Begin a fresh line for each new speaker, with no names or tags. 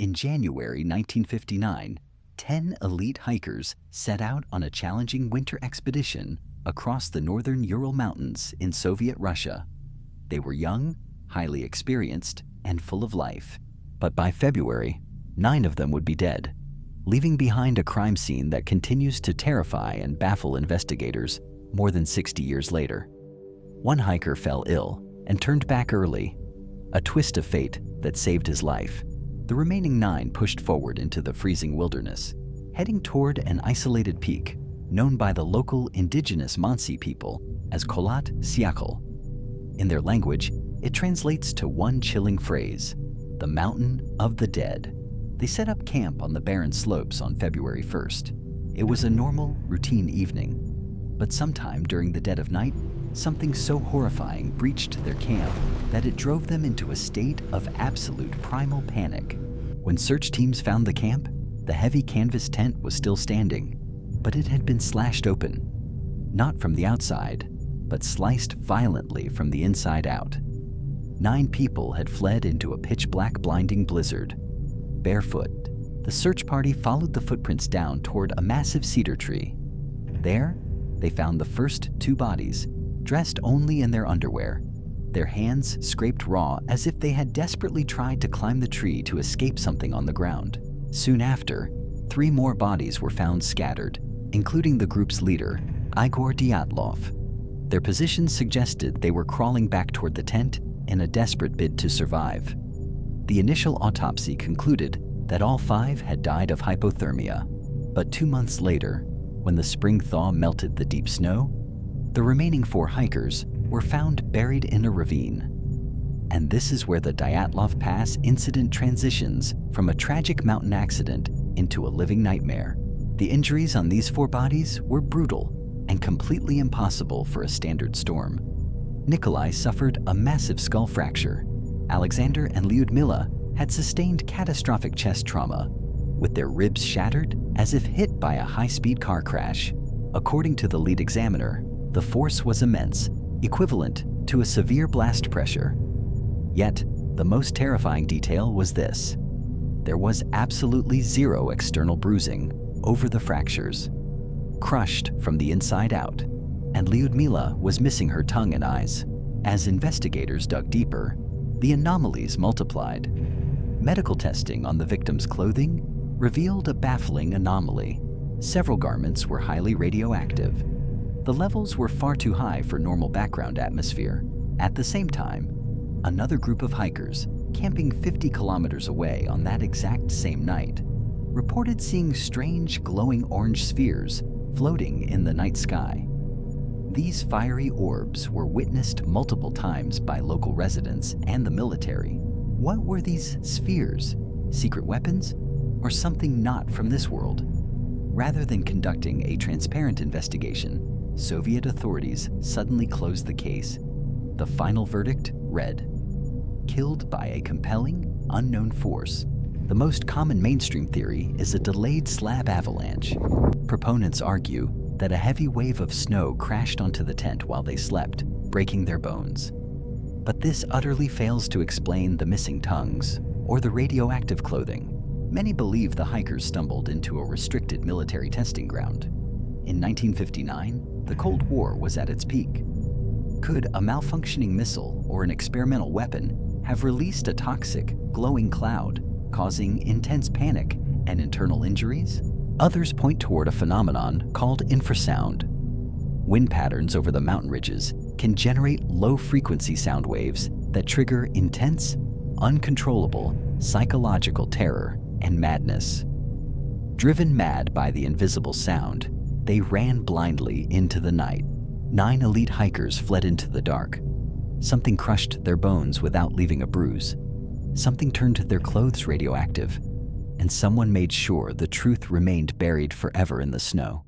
In January 1959, 10 elite hikers set out on a challenging winter expedition across the northern Ural Mountains in Soviet Russia. They were young, highly experienced, and full of life. But by February, 9 of them would be dead, leaving behind a crime scene that continues to terrify and baffle investigators more than 60 years later. One hiker fell ill and turned back early, a twist of fate that saved his life. The remaining 9 pushed forward into the freezing wilderness, heading toward an isolated peak known by the local indigenous Mansi people as Kholat Syakhl. In their language, it translates to one chilling phrase: the mountain of the dead. They set up camp on the barren slopes on February 1st. It was a normal, routine evening, but sometime during the dead of night, something so horrifying breached their camp that it drove them into a state of absolute primal panic. When search teams found the camp, the heavy canvas tent was still standing, but it had been slashed open, not from the outside, but sliced violently from the inside out. 9 people had fled into a pitch-black blinding blizzard. Barefoot, the search party followed the footprints down toward a massive cedar tree. There, they found the first 2 bodies, dressed only in their underwear, their hands scraped raw as if they had desperately tried to climb the tree to escape something on the ground. Soon after, 3 more bodies were found scattered, including the group's leader, Igor Dyatlov. Their positions suggested they were crawling back toward the tent in a desperate bid to survive. The initial autopsy concluded that all 5 had died of hypothermia, but 2 months later, when the spring thaw melted the deep snow, the remaining 4 hikers were found buried in a ravine. And this is where the Dyatlov Pass Incident transitions from a tragic mountain accident into a living nightmare. The injuries on these 4 bodies were brutal and completely impossible for a standard storm. Nikolai suffered a massive skull fracture. Alexander and Lyudmila had sustained catastrophic chest trauma, with their ribs shattered as if hit by a high-speed car crash. According to the lead examiner, the force was immense, equivalent to a severe blast pressure. Yet, the most terrifying detail was this: there was absolutely 0 external bruising over the fractures. Crushed from the inside out, and Lyudmila was missing her tongue and eyes. As investigators dug deeper, the anomalies multiplied. Medical testing on the victim's clothing revealed a baffling anomaly. Several garments were highly radioactive. The levels were far too high for normal background atmosphere. At the same time, another group of hikers, camping 50 kilometers away on that exact same night, reported seeing strange glowing orange spheres floating in the night sky. These fiery orbs were witnessed multiple times by local residents and the military. What were these spheres? Secret weapons? Or something not from this world? Rather than conducting a transparent investigation, Soviet authorities suddenly closed the case. The final verdict read: killed by a compelling, unknown force. The most common mainstream theory is a delayed slab avalanche. Proponents argue that a heavy wave of snow crashed onto the tent while they slept, breaking their bones. But this utterly fails to explain the missing tongues or the radioactive clothing. Many believe the hikers stumbled into a restricted military testing ground. In 1959, the Cold War was at its peak. Could a malfunctioning missile or an experimental weapon have released a toxic, glowing cloud, causing intense panic and internal injuries? Others point toward a phenomenon called infrasound. Wind patterns over the mountain ridges can generate low-frequency sound waves that trigger intense, uncontrollable psychological terror and madness. Driven mad by the invisible sound, they ran blindly into the night. 9 elite hikers fled into the dark. Something crushed their bones without leaving a bruise. Something turned their clothes radioactive. And someone made sure the truth remained buried forever in the snow.